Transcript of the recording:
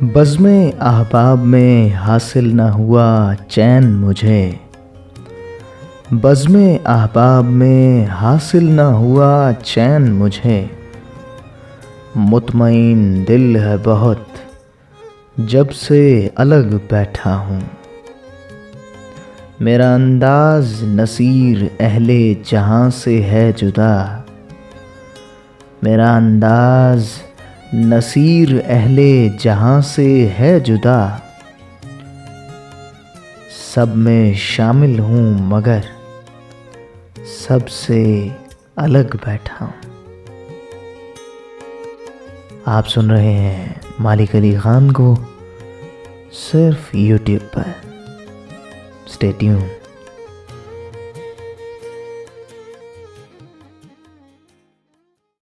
बज़्म अहबाब में हासिल न हुआ चैन मुझे। बज़्म अहबाब में हासिल न हुआ चैन मुझे। मुतमईन दिल है बहुत जब से अलग बैठा हूँ। मेरा अंदाज नसीर अहले जहाँ से है जुदा। मेरा अंदाज नसीर अहले जहाँ से है जुदा। सब में शामिल हूँ मगर सबसे अलग बैठा हूँ। आप सुन रहे हैं मालिक अली खान को सिर्फ यूट्यूब पर। Stay tuned.